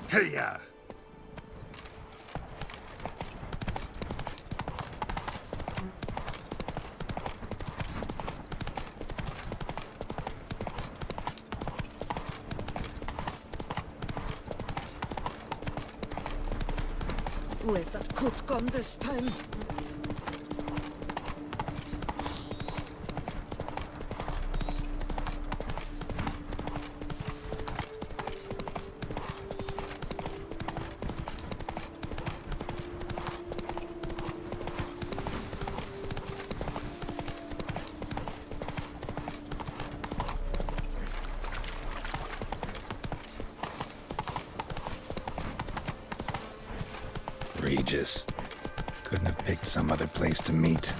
Hey-ya! Where's that coot gone this time? Regis. Couldn't have picked some other place to meet.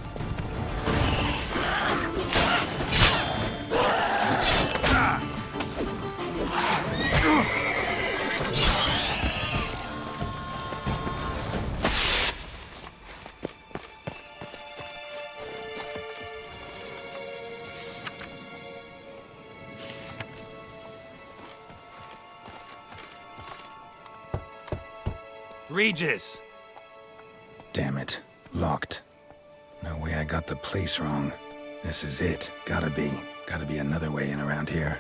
Regis! Damn it. Locked. No way I got the place wrong. This is it. Gotta be. Gotta be another way in around here.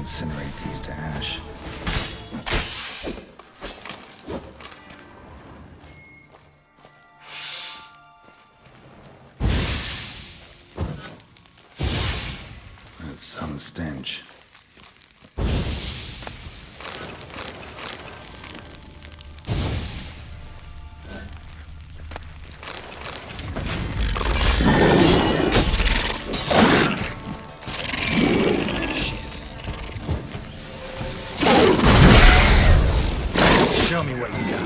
Incinerate these to ash. That's some stench. Show me what you got.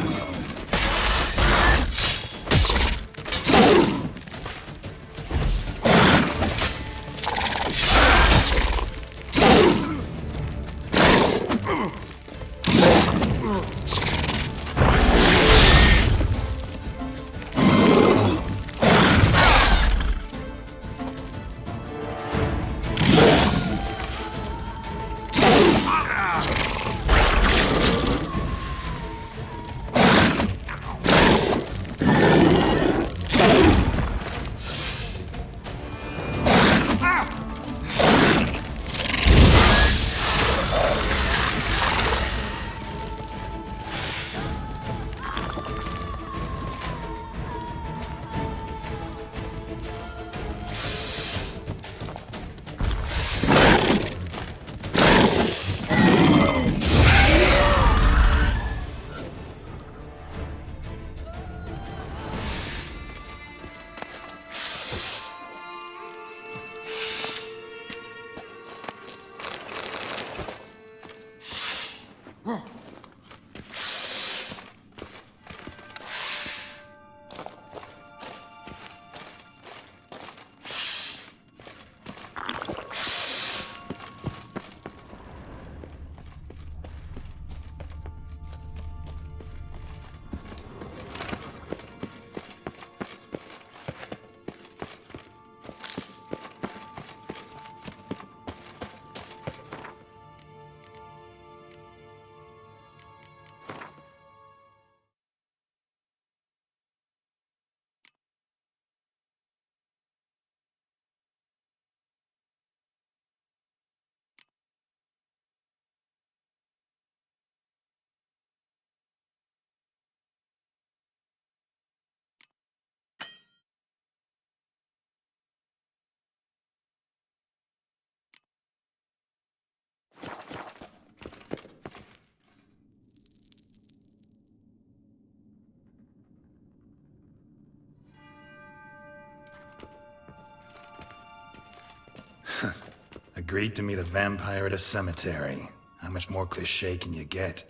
Agreed to meet a vampire at a cemetery. How much more cliché can you get?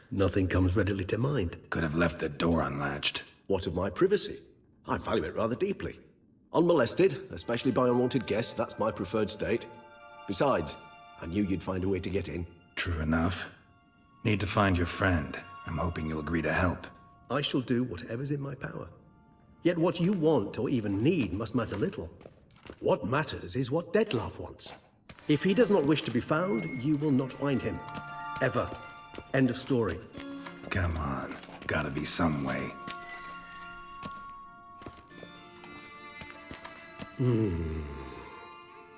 Nothing comes readily to mind. Could have left the door unlatched. What of my privacy? I value it rather deeply. Unmolested, especially by unwanted guests, that's my preferred state. Besides, I knew you'd find a way to get in. True enough. Need to find your friend. I'm hoping you'll agree to help. I shall do whatever's in my power. Yet what you want or even need must matter little. What matters is what Dettlaff wants. If he does not wish to be found, you will not find him. Ever. End of story. Come on. Gotta be some way.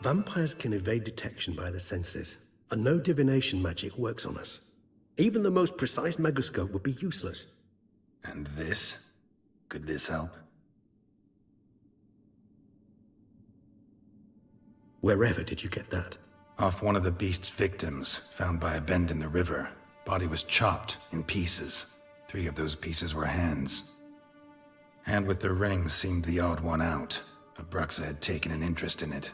Vampires can evade detection by the senses, and no divination magic works on us. Even the most precise megascope would be useless. And this? Could this help? Wherever did you get that? Off one of the beast's victims, found by a bend in the river. Body was chopped in pieces. 3 of those pieces were hands. Hand with the ring seemed the odd one out. Abruxa had taken an interest in it.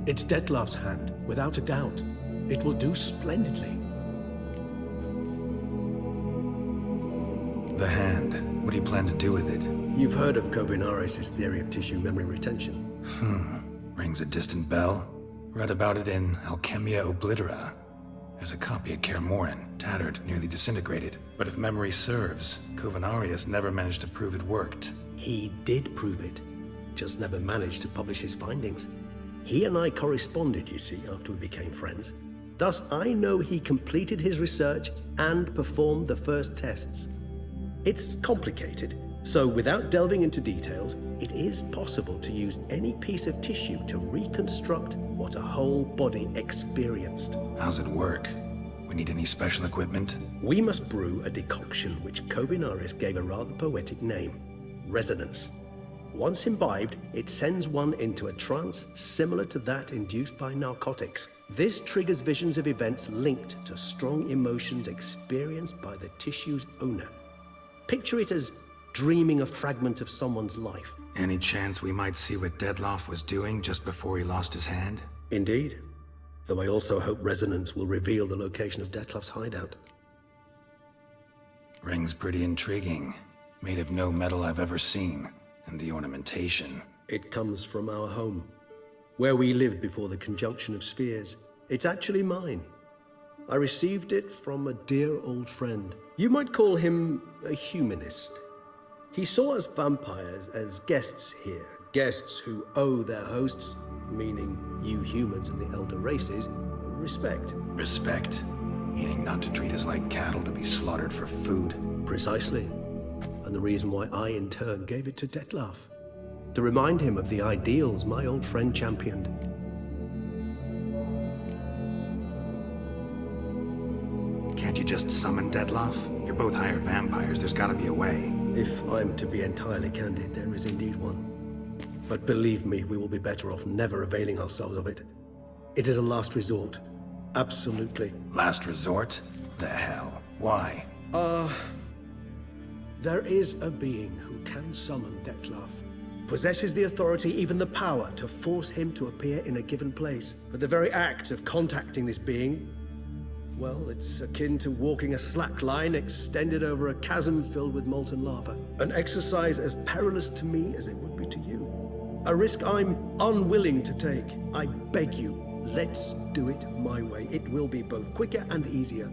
It's Dettlaff's hand, without a doubt. It will do splendidly. The hand. What do you plan to do with it? You've heard of Kovinaris' theory of tissue memory retention. Rings a distant bell. Read about it in Alchemia Oblitera. There's a copy at Kaer Morhen, tattered, nearly disintegrated. But if memory serves, Kovinaris never managed to prove it worked. He did prove it, just never managed to publish his findings. He and I corresponded, you see, after we became friends. Thus, I know he completed his research and performed the first tests. It's complicated, so without delving into details, it is possible to use any piece of tissue to reconstruct what a whole body experienced. How's it work? We need any special equipment? We must brew a decoction which Kovinaris gave a rather poetic name, resonance. Once imbibed, it sends one into a trance similar to that induced by narcotics. This triggers visions of events linked to strong emotions experienced by the tissue's owner. Picture it as dreaming a fragment of someone's life. Any chance we might see what Dettlaff was doing just before he lost his hand? Indeed. Though I also hope resonance will reveal the location of Dettlaff's hideout. Ring's pretty intriguing. Made of no metal I've ever seen. And the ornamentation. It comes from our home, where we lived before the conjunction of spheres. It's actually mine. I received it from a dear old friend. You might call him a humanist. He saw us vampires as guests here, guests who owe their hosts, meaning you humans and the elder races, respect. Respect? Meaning not to treat us like cattle to be slaughtered for food? Precisely. And the reason why I, in turn, gave it to Dettlaff. To remind him of the ideals my old friend championed. Can't you just summon Dettlaff? You're both hired vampires, there's gotta be a way. If I'm to be entirely candid, there is indeed one. But believe me, we will be better off never availing ourselves of it. It is a last resort. Absolutely. Last resort? The hell? Why? There is a being who can summon Dettlaff. Possesses the authority, even the power, to force him to appear in a given place. But the very act of contacting this being, well, it's akin to walking a slack line extended over a chasm filled with molten lava. An exercise as perilous to me as it would be to you. A risk I'm unwilling to take. I beg you, let's do it my way. It will be both quicker and easier.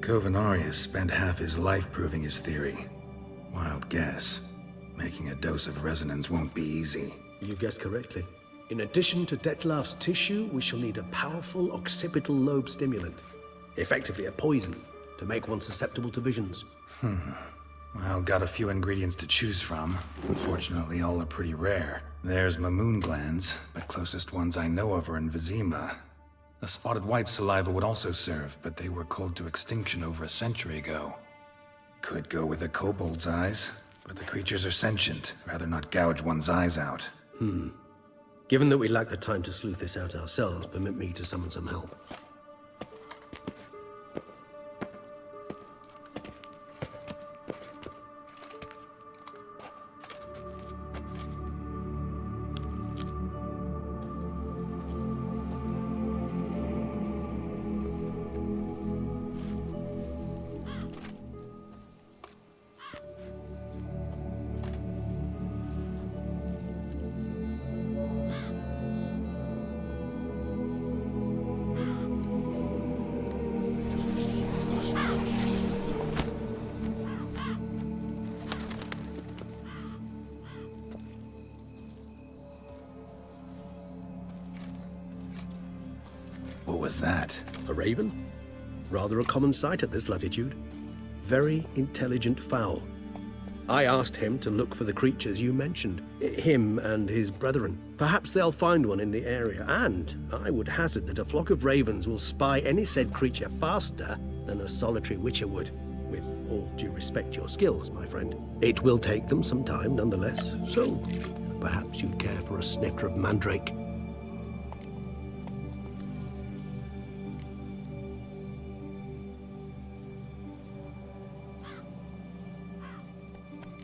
Kovinaris spent half his life proving his theory. Wild guess. Making a dose of resonance won't be easy. You guessed correctly. In addition to Dettlaff's tissue, we shall need a powerful occipital lobe stimulant. Effectively a poison, to make one susceptible to visions. Well, got a few ingredients to choose from. Unfortunately, all are pretty rare. There's Mamoon glands, but closest ones I know of are in Vizima. A spotted white saliva would also serve, but they were cold to extinction over a century ago. Could go with a kobold's eyes, but the creatures are sentient. Rather not gouge one's eyes out. Given that we lack the time to sleuth this out ourselves, permit me to summon some help. What was that? A raven? Rather a common sight at this latitude. Very intelligent fowl. I asked him to look for the creatures you mentioned. Him and his brethren. Perhaps they'll find one in the area, and I would hazard that a flock of ravens will spy any said creature faster than a solitary witcher would. With all due respect to your skills, my friend. It will take them some time, nonetheless, so perhaps you'd care for a snifter of mandrake.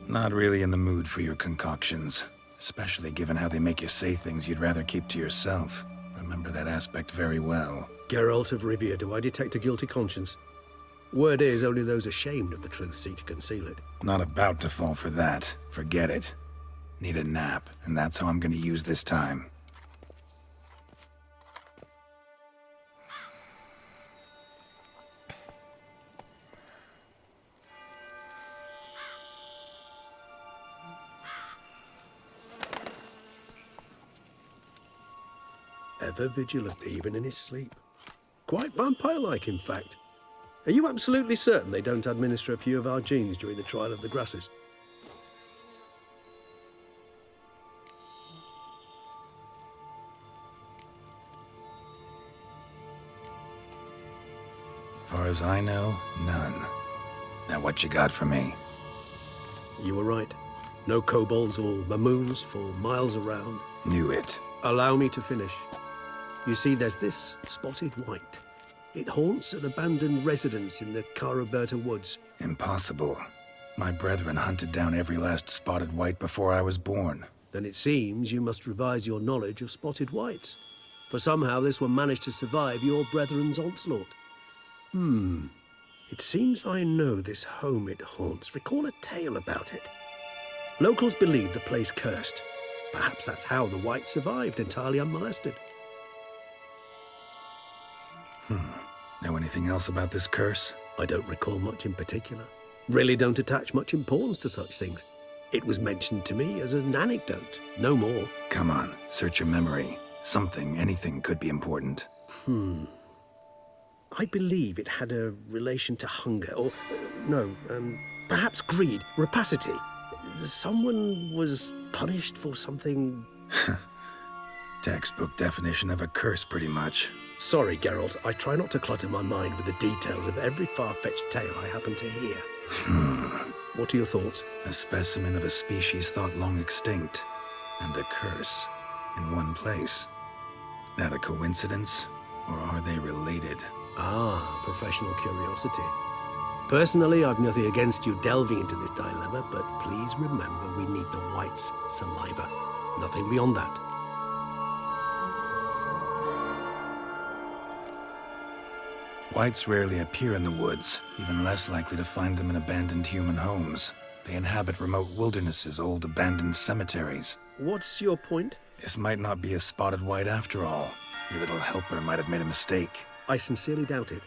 Not really in the mood for your concoctions, especially given how they make you say things you'd rather keep to yourself. Remember that aspect very well. Geralt of Rivia, do I detect a guilty conscience? Word is, only those ashamed of the truth seek to conceal it. Not about to fall for that. Forget it. Need a nap, and that's how I'm gonna use this time. Ever vigilant, even in his sleep. Quite vampire-like, in fact. Are you absolutely certain they don't administer a few of our genes during the trial of the grasses? Far as I know, none. Now what you got for me? You were right. No kobolds or mamoons for miles around. Knew it. Allow me to finish. You see, there's this spotted white. It haunts an abandoned residence in the Caraberta woods. Impossible. My brethren hunted down every last spotted white before I was born. Then it seems you must revise your knowledge of spotted whites. For somehow this one managed to survive your brethren's onslaught. It seems I know this home it haunts. Recall a tale about it. Locals believe the place cursed. Perhaps that's how the white survived entirely unmolested. Know anything else about this curse? I don't recall much in particular. Really don't attach much importance to such things. It was mentioned to me as an anecdote, no more. Come on, search your memory. Something, anything could be important. I believe it had a relation to hunger, or, perhaps greed, rapacity. Someone was punished for something. Textbook definition of a curse, pretty much. Sorry, Geralt, I try not to clutter my mind with the details of every far-fetched tale I happen to hear. What are your thoughts? A specimen of a species thought long extinct, and a curse in one place. That a coincidence, or are they related? Ah, professional curiosity. Personally, I've nothing against you delving into this dilemma, but please remember we need the white's saliva. Nothing beyond that. Whites rarely appear in the woods, even less likely to find them in abandoned human homes. They inhabit remote wildernesses, old abandoned cemeteries. What's your point? This might not be a spotted white after all. Your little helper might have made a mistake. I sincerely doubt it.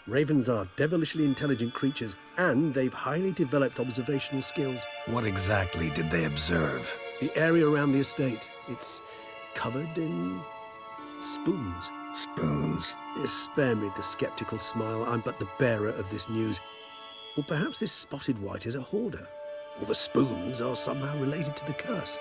Ravens are devilishly intelligent creatures, and they've highly developed observational skills. What exactly did they observe? The area around the estate, it's covered in spoons. Spoons? Spare me the skeptical smile. I'm but the bearer of this news. Or perhaps this spotted white is a hoarder. Or the spoons are somehow related to the curse.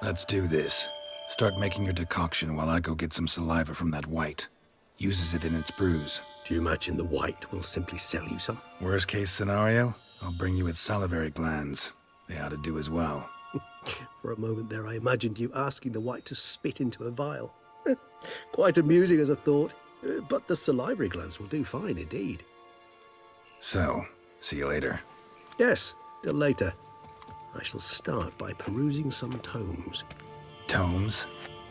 Let's do this. Start making your decoction while I go get some saliva from that white. Uses it in its brews. Do you imagine the white will simply sell you some? Worst case scenario, I'll bring you its salivary glands. They ought to do as well. For a moment there, I imagined you asking the white to spit into a vial. Quite amusing as a thought, but the salivary glands will do fine indeed. So, see you later. Yes, till later. I shall start by perusing some tomes. Tomes?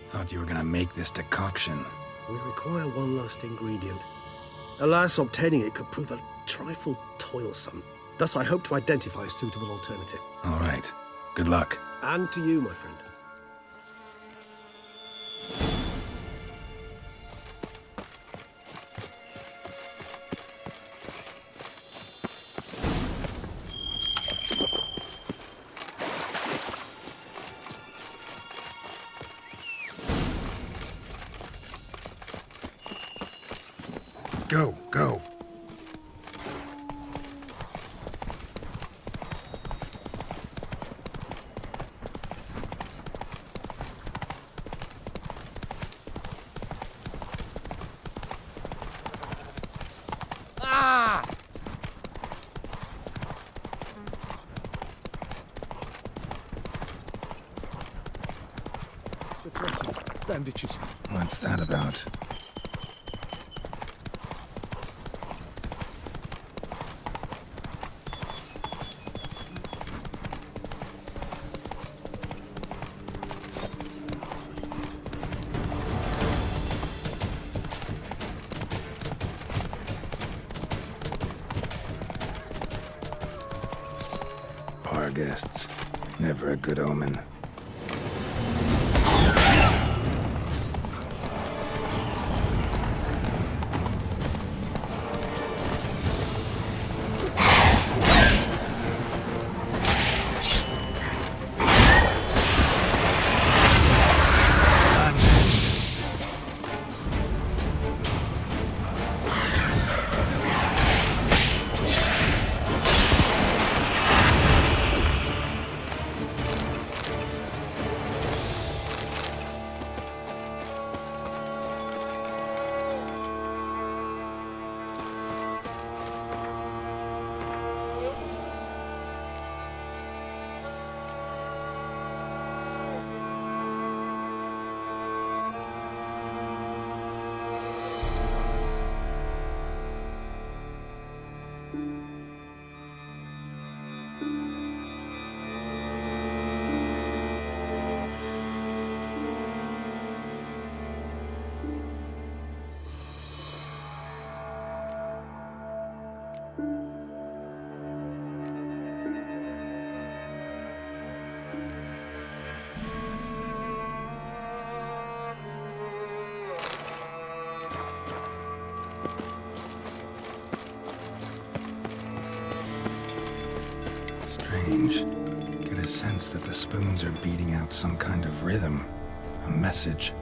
Thought you were gonna make this decoction. We require one last ingredient. Alas, obtaining it could prove a trifle toilsome. Thus, I hope to identify a suitable alternative. All right. Good luck. And to you, my friend. Go, go. The dressings, bandages. What's that about? Bar guests. Never a good omen. Strange. Get a sense that the spoons are beating out some kind of rhythm. A message.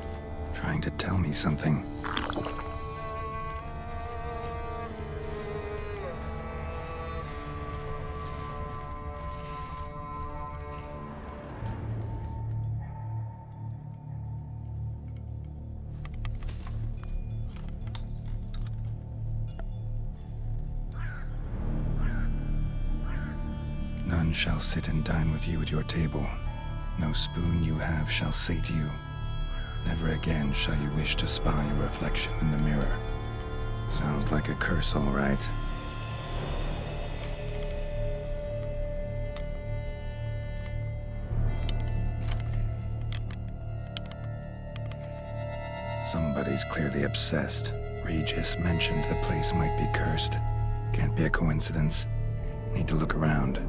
Trying to tell me something. None shall sit and dine with you at your table. No spoon you have shall sate you. Never again shall you wish to spy your reflection in the mirror. Sounds like a curse, all right. Somebody's clearly obsessed. Regis mentioned the place might be cursed. Can't be a coincidence. Need to look around.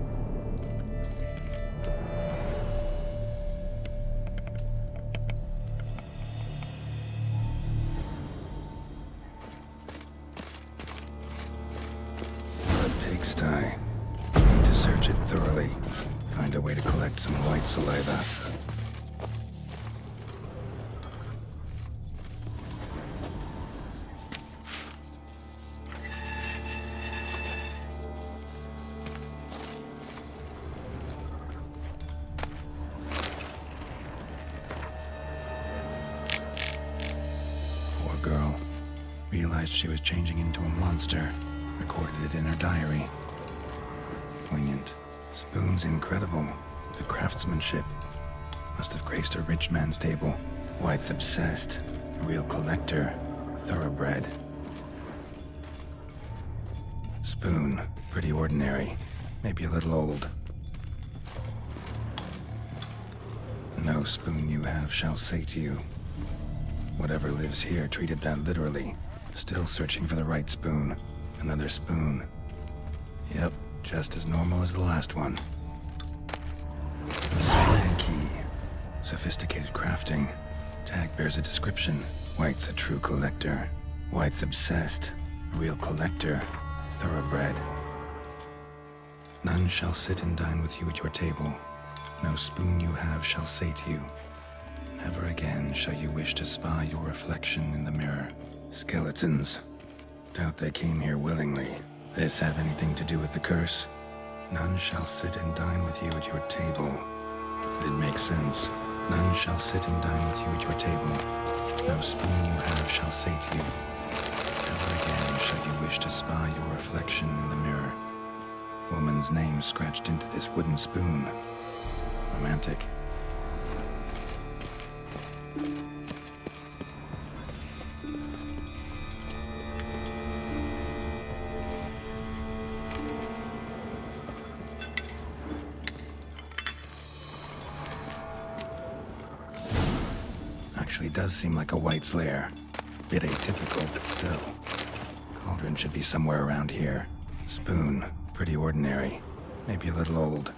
Pigsty. Need to search it thoroughly. Find a way to collect some white saliva. realized she was changing into a monster, recorded it in her diary. Poignant. Spoon's incredible. The craftsmanship must have graced a rich man's table. White's obsessed. A real collector. Thoroughbred. Spoon. Pretty ordinary. Maybe a little old. No spoon you have shall sate you. Whatever lives here treated that literally. Still searching for the right spoon. Another spoon. Yep, just as normal as the last one. Spoon key. Sophisticated crafting. Tag bears a description. White's a true collector. White's obsessed. A real collector. Thoroughbred. None shall sit and dine with you at your table. No spoon you have shall sate you. Never again shall you wish to spy your reflection in the mirror. Skeletons. Doubt they came here willingly. This have anything to do with the curse? None shall sit and dine with you at your table. It makes sense. None shall sit and dine with you at your table. No spoon you have shall sate you. Never again shall you wish to spy your reflection in the mirror. Woman's name scratched into this wooden spoon. Romantic. Actually does seem like a White's lair. Bit atypical, but still. Cauldron should be somewhere around here. Spoon. Pretty ordinary. Maybe a little old.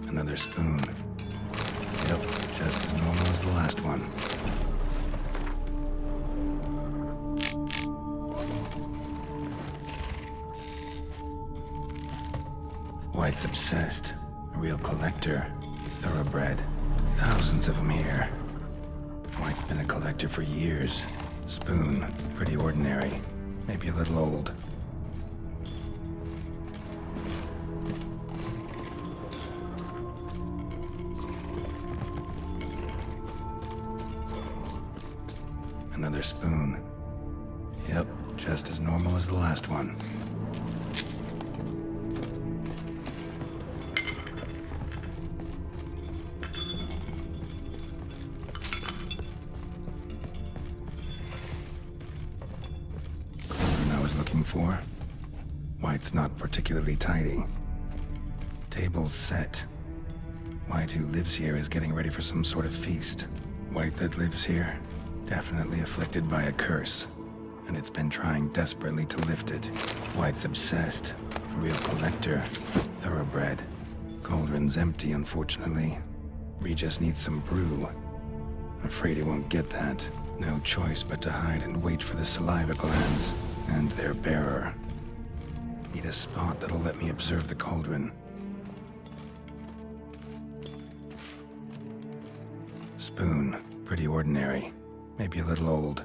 Another spoon. Yep, just as normal as the last one. White's obsessed. A real collector. Thoroughbred. Thousands of them here. White's been a collector for years. Spoon. Pretty ordinary. Maybe a little old. Another spoon. Yep, just as normal as the last one. Cauldron I was looking for. White's not particularly tidy. Table's set. White, who lives here, is getting ready for some sort of feast. White that lives here, definitely afflicted by a curse, and it's been trying desperately to lift it. White's obsessed, a real collector, thoroughbred. Cauldron's empty, unfortunately. We just need some brew. Afraid he won't get that. No choice but to hide and wait for the saliva glands and their bearer. Need a spot that'll let me observe the cauldron. Spoon, pretty ordinary. Maybe a little old.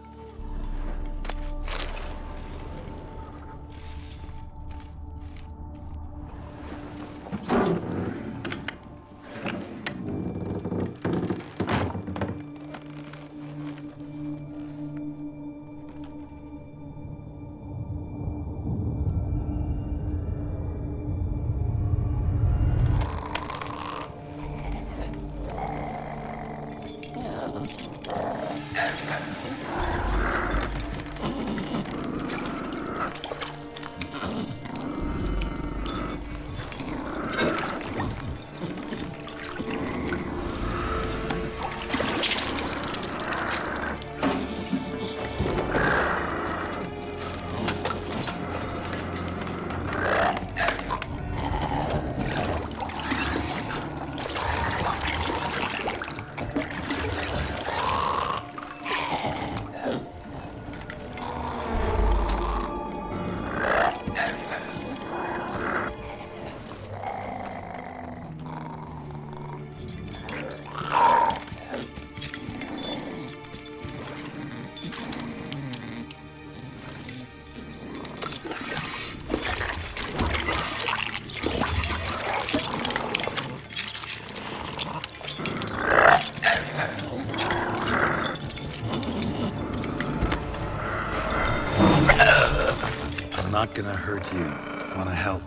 I'm not gonna hurt you. Wanna help?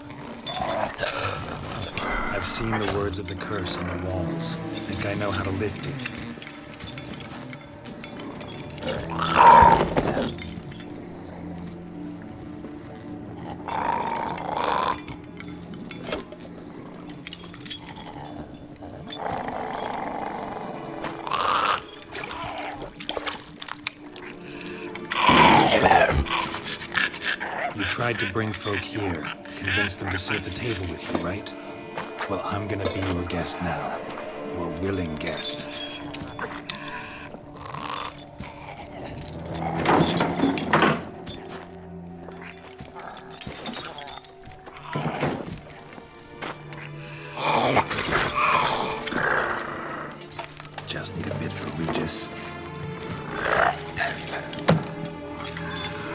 I've seen the words of the curse on the walls. Think I know how to lift it. You tried to bring folk here, convince them to sit at the table with you, right? Well, I'm gonna be your guest now. Your willing guest. Just need a bit for Regis.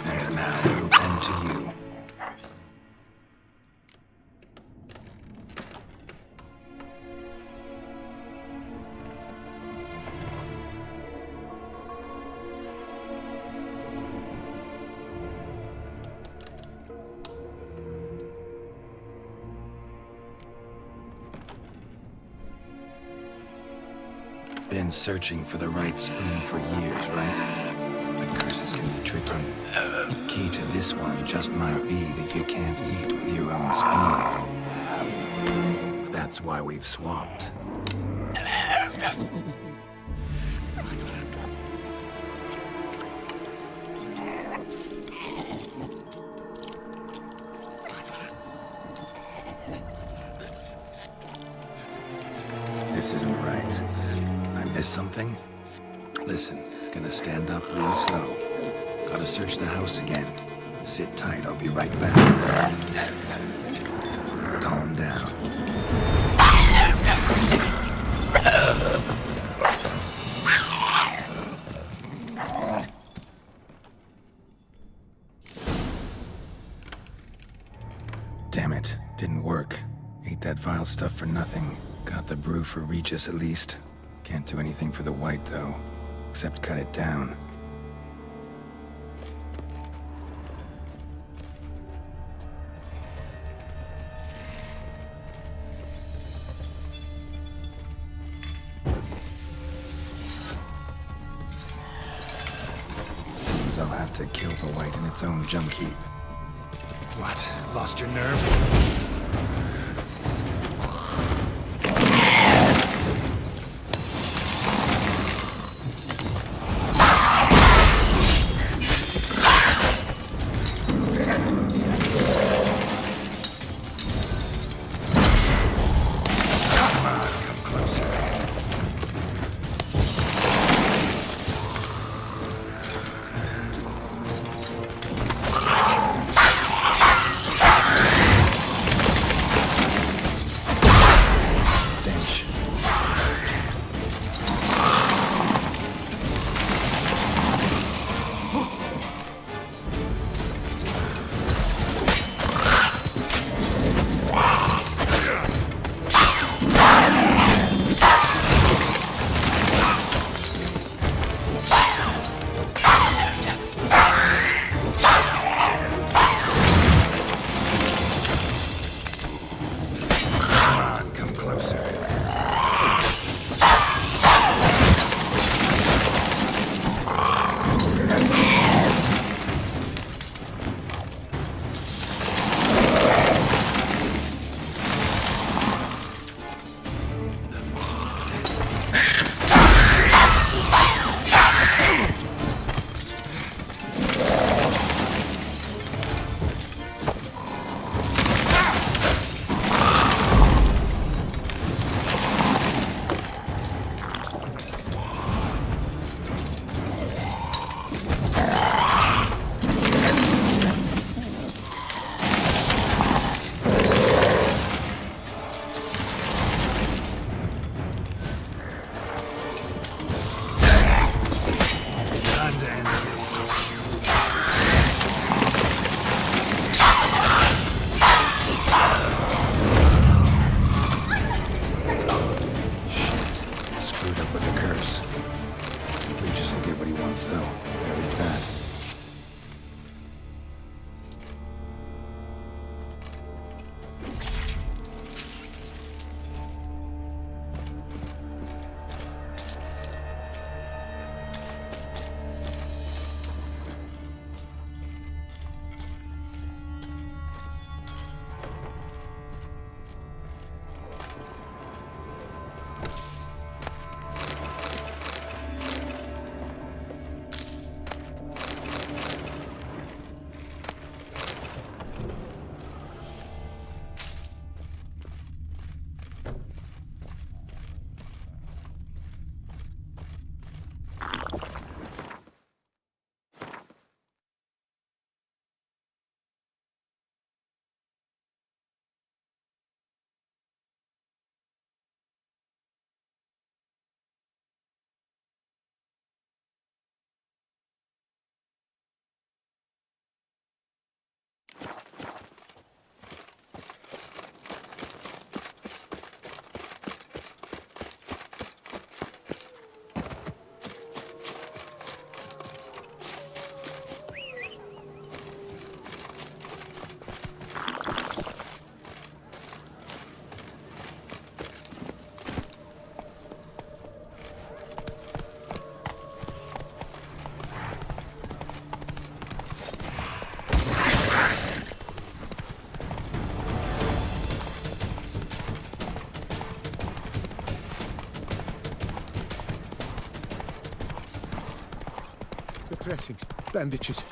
And now we'll tend to you. Been searching for the right spoon for years, right? But curses can be tricky. Key to this one just might be that you can't eat with your own spoon. That's why we've swapped. This isn't right. I missed something? Listen, gonna stand up real slow. Gotta search the house again. Sit tight, I'll be right back. Calm down. Damn it, didn't work. Ate that vile stuff for nothing. Got the brew for Regis at least. Can't do anything for the white though, except cut it down. Seems I'll have to kill the white in its own junk heap. What? Lost your nerve? Dressings, bandages.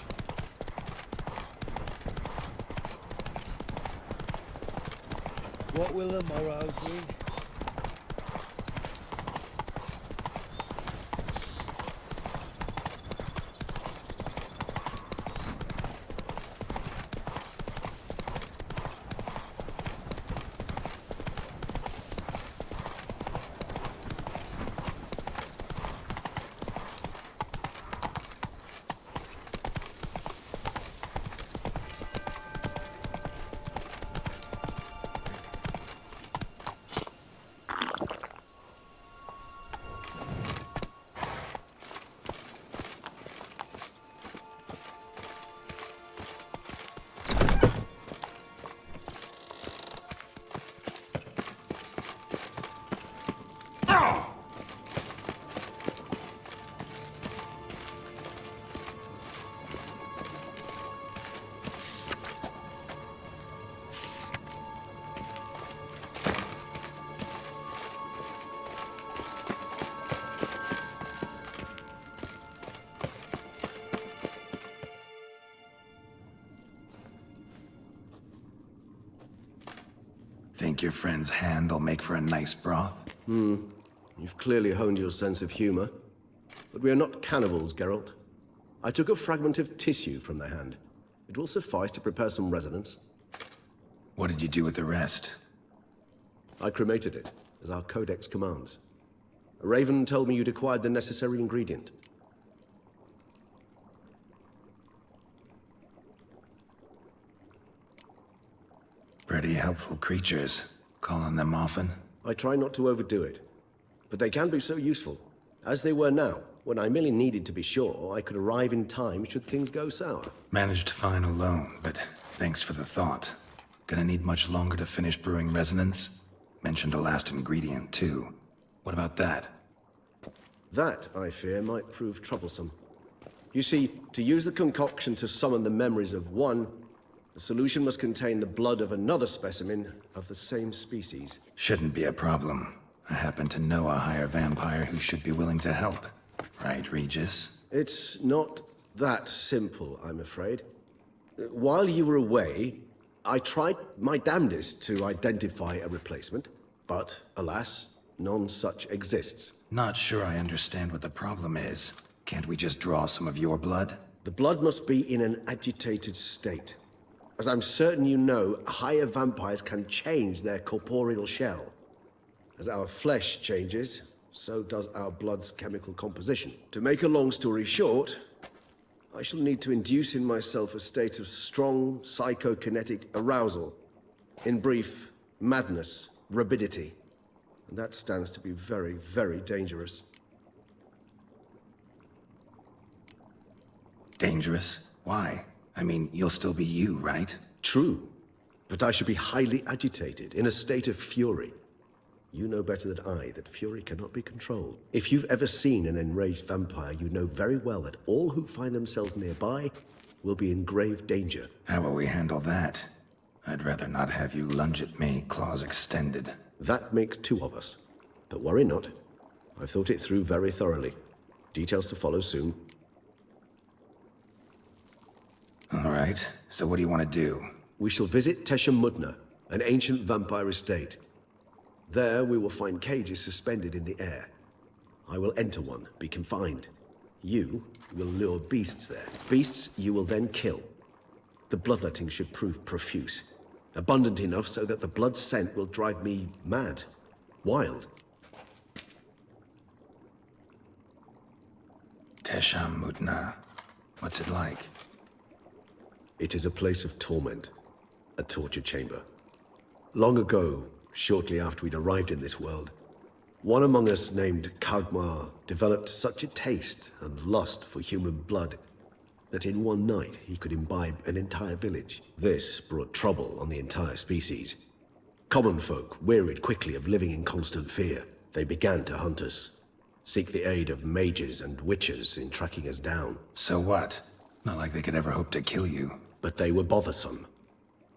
What will the morrow bring? Think your friend's hand will make for a nice broth? You've clearly honed your sense of humor. But we are not cannibals, Geralt. I took a fragment of tissue from their hand. It will suffice to prepare some resonance. What did you do with the rest? I cremated it, as our codex commands. A raven told me you'd acquired the necessary ingredient. Pretty helpful creatures. Call on them often? I try not to overdo it, but they can be so useful, as they were now, when I merely needed to be sure I could arrive in time should things go sour. Managed fine alone, but thanks for the thought. Gonna need much longer to finish brewing resonance? Mentioned a last ingredient, too. What about that? That, I fear, might prove troublesome. You see, to use the concoction to summon the memories of one, the solution must contain the blood of another specimen of the same species. Shouldn't be a problem. I happen to know a higher vampire who should be willing to help. Right, Regis? It's not that simple, I'm afraid. While you were away, I tried my damnedest to identify a replacement, but alas, none such exists. Not sure I understand what the problem is. Can't we just draw some of your blood? The blood must be in an agitated state. As I'm certain you know, higher vampires can change their corporeal shell. As our flesh changes, so does our blood's chemical composition. To make a long story short, I shall need to induce in myself a state of strong psychokinetic arousal. In brief, madness, rabidity. And that stands to be very, very dangerous. Dangerous? Why? I mean, you'll still be you, right? True, but I should be highly agitated, in a state of fury. You know better than I that fury cannot be controlled. If you've ever seen an enraged vampire, you know very well that all who find themselves nearby will be in grave danger. How will we handle that? I'd rather not have you lunge at me, claws extended. That makes two of us. But worry not. I've thought it through very thoroughly. Details to follow soon. All right, so what do you want to do? We shall visit Tesha Mudna, an ancient vampire estate. There we will find cages suspended in the air. I will enter one, be confined. You will lure beasts there. Beasts you will then kill. The bloodletting should prove profuse. Abundant enough so that the blood scent will drive me mad. Wild. Tesha Mudna. What's it like? It is a place of torment. A torture chamber. Long ago, shortly after we'd arrived in this world, one among us named Kagmar developed such a taste and lust for human blood that in one night he could imbibe an entire village. This brought trouble on the entire species. Common folk wearied quickly of living in constant fear. They began to hunt us, seek the aid of mages and witches in tracking us down. So what? Not like they could ever hope to kill you. But they were bothersome.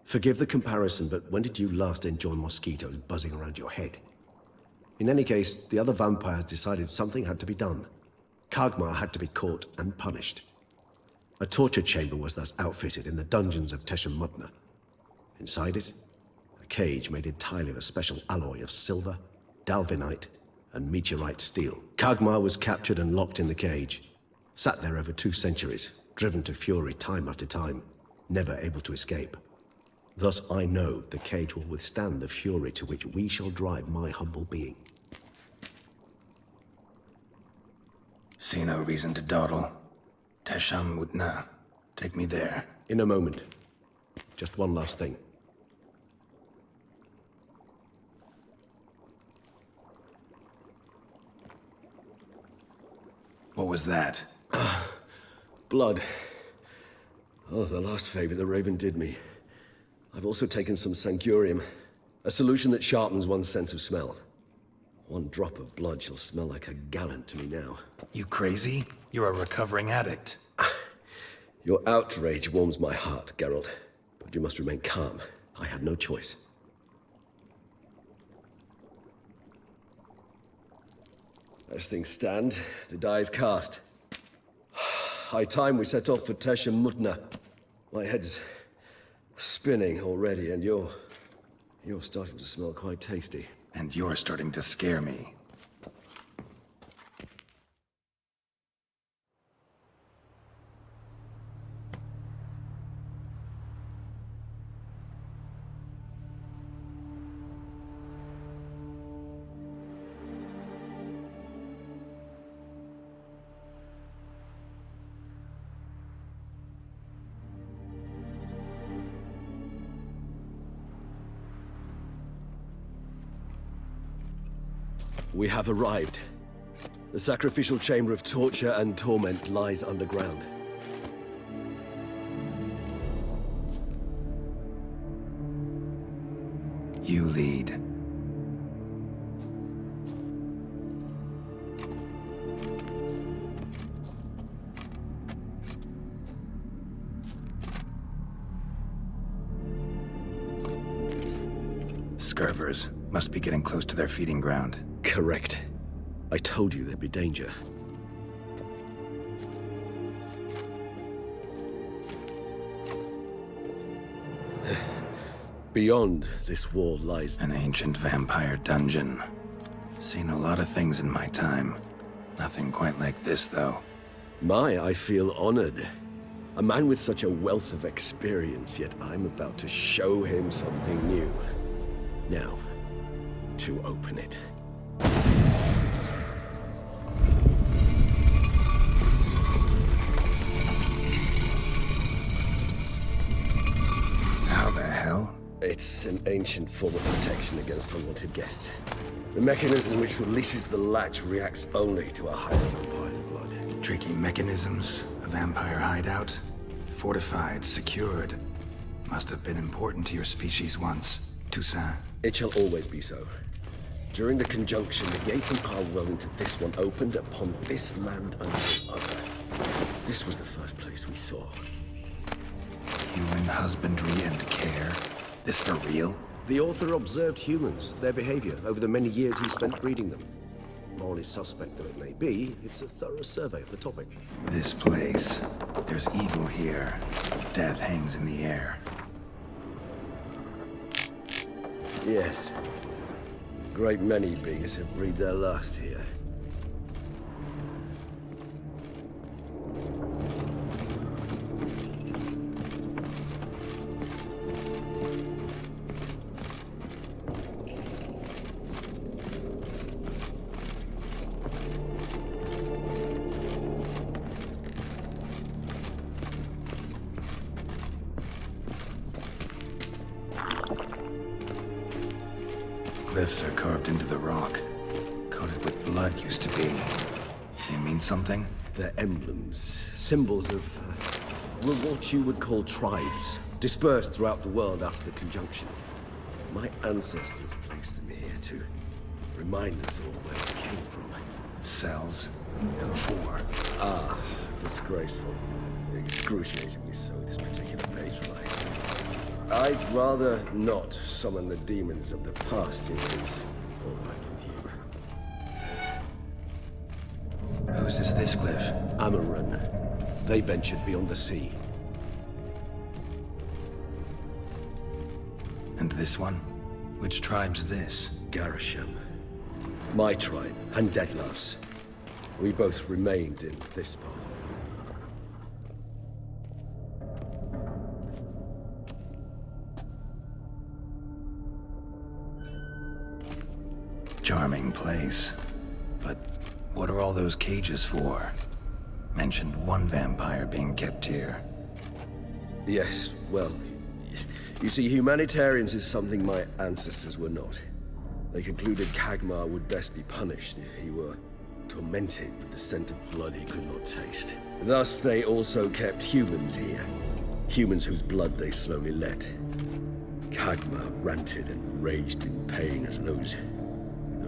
Forgive the comparison, but when did you last enjoy mosquitoes buzzing around your head? In any case, the other vampires decided something had to be done. Kagmar had to be caught and punished. A torture chamber was thus outfitted in the dungeons of Tesham. Inside it, a cage made entirely of a special alloy of silver, dalvinite, and meteorite steel. Kagmar was captured and locked in the cage. Sat there over 2 centuries, driven to fury time after time, never able to escape. Thus I know the cage will withstand the fury to which we shall drive my humble being. See no reason to dawdle. Tesham. Take me there. In a moment. Just one last thing. What was that? Blood. Oh, the last favor the Raven did me. I've also taken some sancurium, a solution that sharpens one's sense of smell. 1 drop of blood shall smell like a gallon to me now. You crazy? You're a recovering addict. Your outrage warms my heart, Geralt. But you must remain calm. I had no choice. As things stand, the die is cast. High time we set off for Tesham. My head's spinning already, and you're starting to smell quite tasty. And you're starting to scare me. We have arrived. The sacrificial chamber of torture and torment lies underground. You lead. Scurvers must be getting close to their feeding ground. Correct. I told you there'd be danger. Beyond this wall lies An ancient vampire dungeon. Seen a lot of things in my time. Nothing quite like this, though. I feel honored. A man with such a wealth of experience, yet I'm about to show him something new. Now, to open it. How the hell? It's an ancient form of protection against unwanted guests. The mechanism which releases the latch reacts only to a higher vampire's blood. Tricky mechanisms, a vampire hideout. Fortified, secured. Must have been important to your species once, Toussaint. It shall always be so. During the conjunction, the gate from our well into this one opened upon this land and no other. This was the first place we saw. Human husbandry and care? This for real? The author observed humans, their behavior, over the many years he spent breeding them. Morally suspect though it may be, it's a thorough survey of the topic. This place. There's evil here. Death hangs in the air. Yes. A great many beings have breathed their last here. Glyphs are carved into the rock. Coated with blood used to be. They mean something? They're emblems, symbols of, what you would call tribes, dispersed throughout the world after the conjunction. My ancestors placed them here to remind us all where we came from. Cells? Who for? Disgraceful. Excruciatingly so, this particular page relies. I'd rather not summon the demons of the past if it's all right with you. Whose is this glyph? Amaran. They ventured beyond the sea. And this one? Which tribe's this? Garisham. My tribe, and Detlef's. We both remained in this part. Charming place. But what are all those cages for? Mentioned one vampire being kept here. Yes, well, you see, humanitarians is something my ancestors were not. They concluded Kagmar would best be punished if he were tormented with the scent of blood he could not taste. Thus, they also kept humans here. Humans whose blood they slowly let. Kagmar ranted and raged in pain as those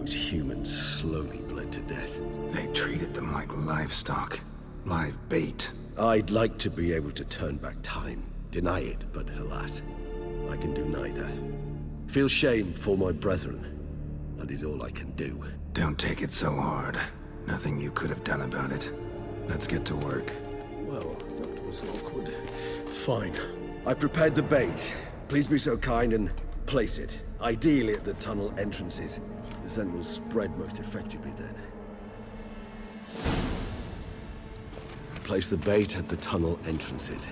humans slowly bled to death. They treated them like livestock. Live bait. I'd like to be able to turn back time, deny it, but alas, I can do neither. Feel shame for my brethren. That is all I can do. Don't take it so hard. Nothing you could have done about it. Let's get to work. Well, that was awkward. Fine. I prepared the bait. Please be so kind and place it. Ideally at the tunnel entrances. The scent will spread most effectively then. Place the bait at the tunnel entrances.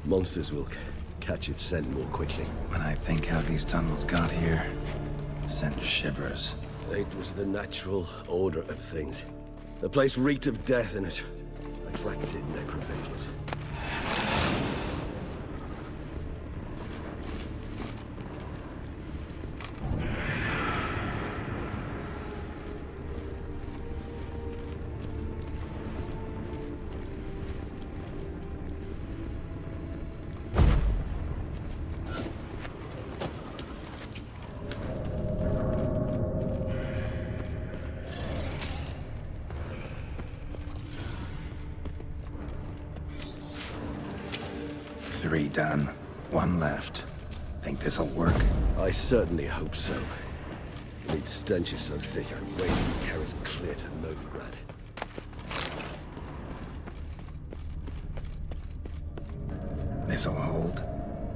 Monsters will catch its scent more quickly. When I think how these tunnels got here, send shivers. It was the natural order of things. The place reeked of death and it attracted necrophages. Three done. One left. Think this'll work? I certainly hope so. Its stench is so thick I'm waiting to carry it clear to Novigrad. This'll hold.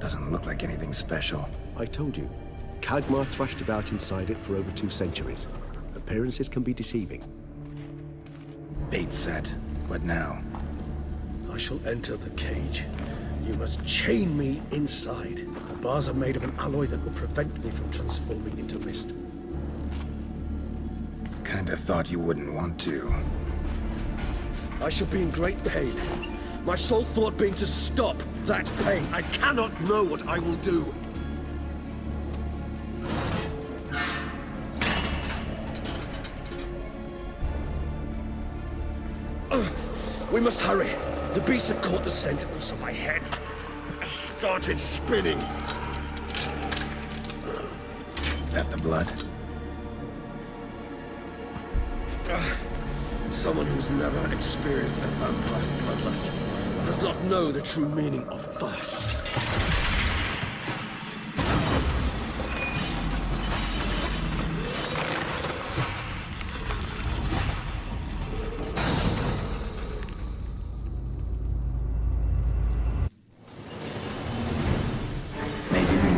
Doesn't look like anything special. I told you. Kagmar thrashed about inside it for over 2 centuries. Appearances can be deceiving. Bait set. What now? I shall enter the cage. You must chain me inside. The bars are made of an alloy that will prevent me from transforming into mist. Kinda thought you wouldn't want to. I shall be in great pain. My sole thought being to stop that pain. I cannot know what I will do. We must hurry. The beasts have caught the scent, also my head started spinning. That the blood? Someone who's never experienced a vampire's bloodlust does not know the true meaning of thirst.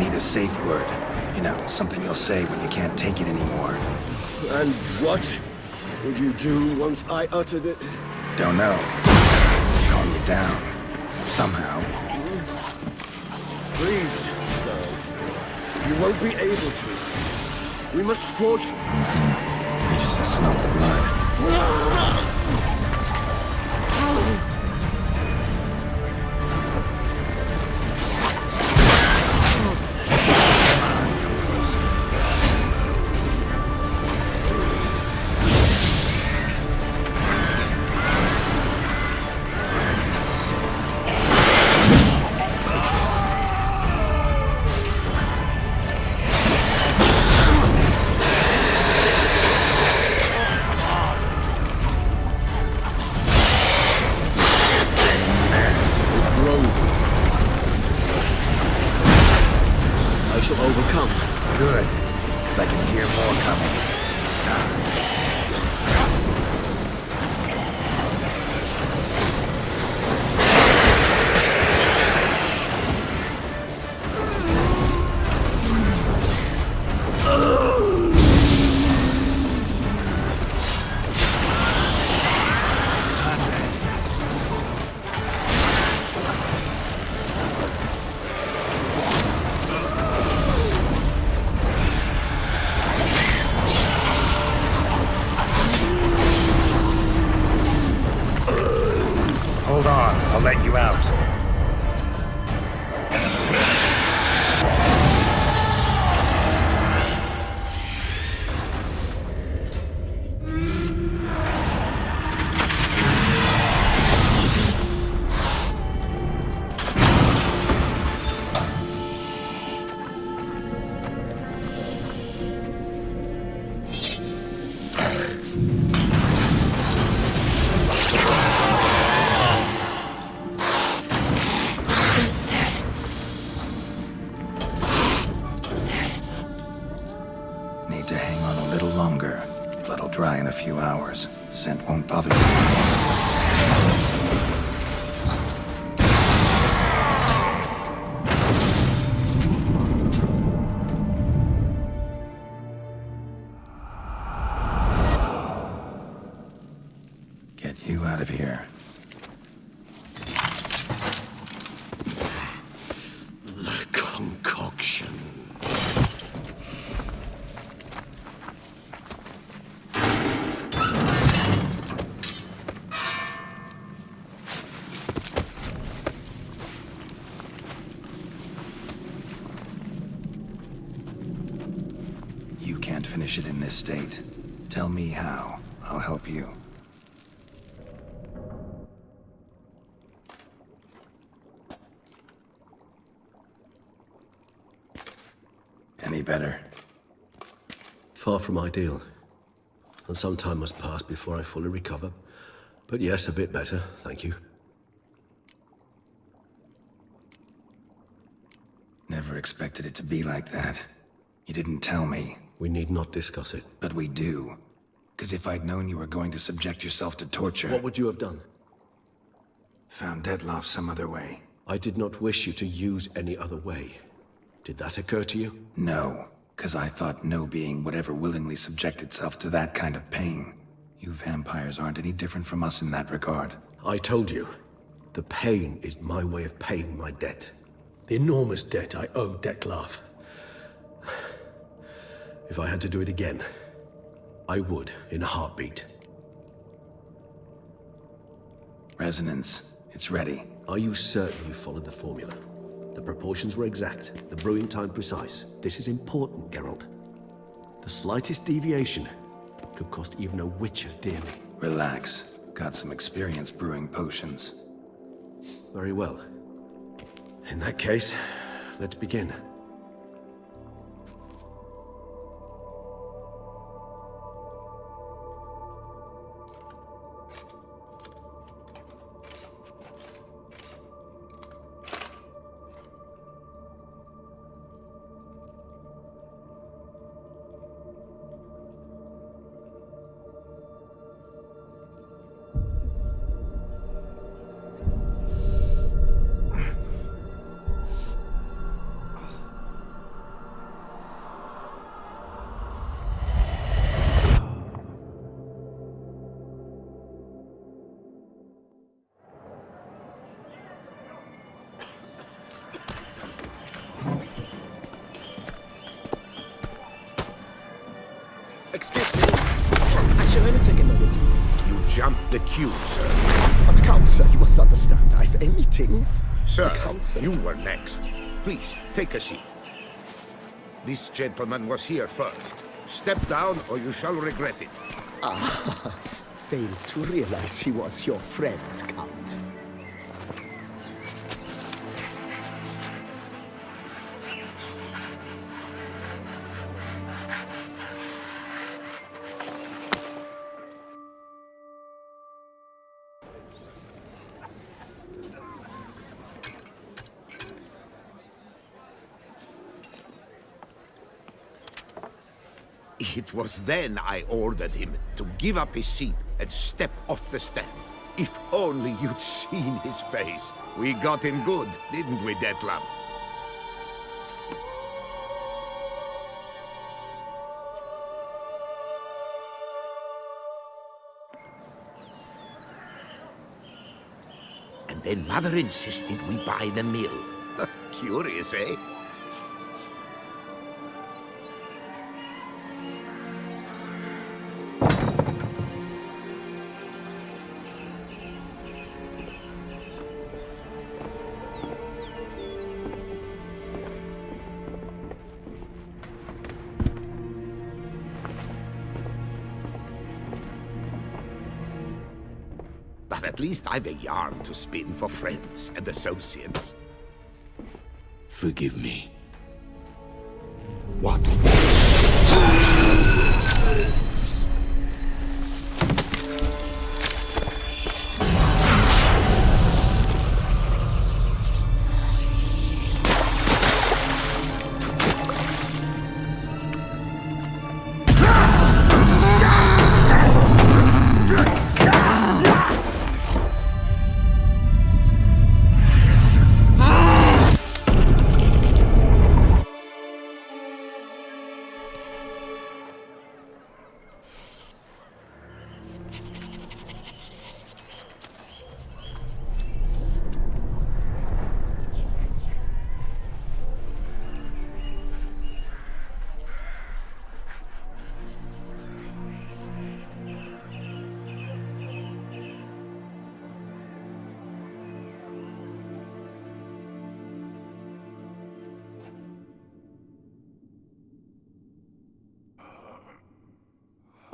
A safe word. You know, something you'll say when you can't take it anymore. And what would you do once I uttered it? Don't know. Calm you down. Somehow. Please, no. You won't be able to. We must forge... You just smell the blood. Overcome. Good, because I can hear more coming. on a little longer. Blood'll dry in a few hours. Scent won't bother you. Get you out of here. The concoction. You can't finish it in this state. Tell me how. I'll help you. Any better? Far from ideal. And some time must pass before I fully recover. But yes, a bit better, thank you. Never expected it to be like that. You didn't tell me. We need not discuss it. But we do. Because if I'd known you were going to subject yourself to torture... What would you have done? Found Dettlaff some other way. I did not wish you to use any other way. Did that occur to you? No, because I thought no being would ever willingly subject itself to that kind of pain. You vampires aren't any different from us in that regard. I told you, the pain is my way of paying my debt. The enormous debt I owe Dettlaff. If I had to do it again, I would in a heartbeat. Resonance, it's ready. Are you certain you followed the formula? The proportions were exact, the brewing time precise. This is important, Geralt. The slightest deviation could cost even a witcher dearly. Relax. Got some experience brewing potions. Very well. In that case, let's begin. Excuse me. Actually, only take a moment. You jumped the queue, sir. But Count, sir, you must understand. I've a meeting. Sir, Count, you were next. Please, take a seat. This gentleman was here first. Step down or you shall regret it. Fails to realize he was your friend, Count. It was then I ordered him to give up his seat and step off the stand. If only you'd seen his face. We got him good, didn't we, Dettlaff? And then Mother insisted we buy the mill. Curious, eh? But at least I've a yarn to spin for friends and associates. Forgive me. What?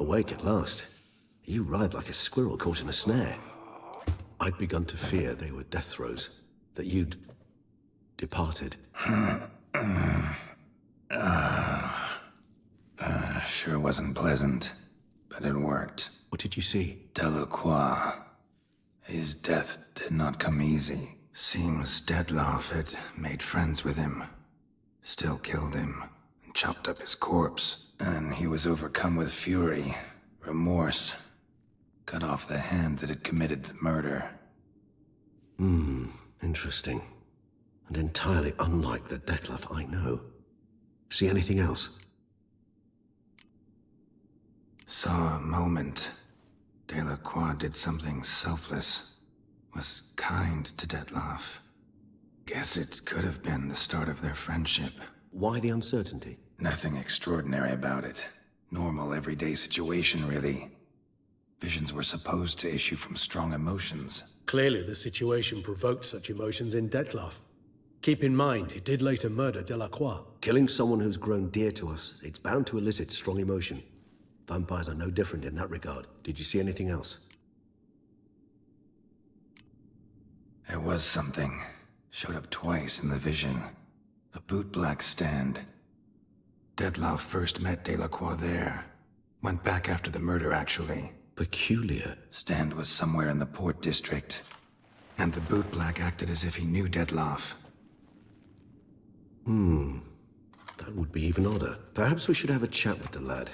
awake at last. You writhed like a squirrel caught in a snare. I'd begun to fear they were death throes, that you'd departed. Sure wasn't pleasant, but it worked. What did you see? Delacroix. His death did not come easy. Seems Dettlaff had made friends with him, still killed him, and chopped up his corpse. And he was overcome with fury, remorse, cut off the hand that had committed the murder. Interesting. And entirely unlike the Dettlaff I know. See anything else? Saw a moment. Delacroix did something selfless. Was kind to Dettlaff. Guess it could have been the start of their friendship. Why the uncertainty? Nothing extraordinary about it. Normal, everyday situation, really. Visions were supposed to issue from strong emotions. Clearly the situation provoked such emotions in Dettlaff. Keep in mind, he did later murder Delacroix. Killing someone who's grown dear to us, it's bound to elicit strong emotion. Vampires are no different in that regard. Did you see anything else? There was something. Showed up twice in the vision. A bootblack stand. Dettlaff first met Delacroix there. Went back after the murder, actually. Peculiar. Stand was somewhere in the port district. And the bootblack acted as if he knew Dettlaff. That would be even odder. Perhaps we should have a chat with the lad.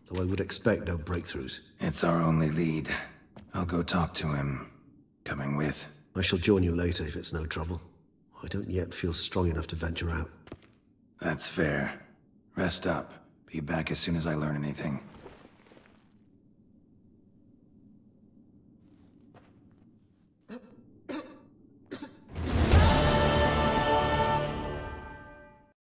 Though I would expect no breakthroughs. It's our only lead. I'll go talk to him. Coming with. I shall join you later if it's no trouble. I don't yet feel strong enough to venture out. That's fair. Rest up. Be back as soon as I learn anything.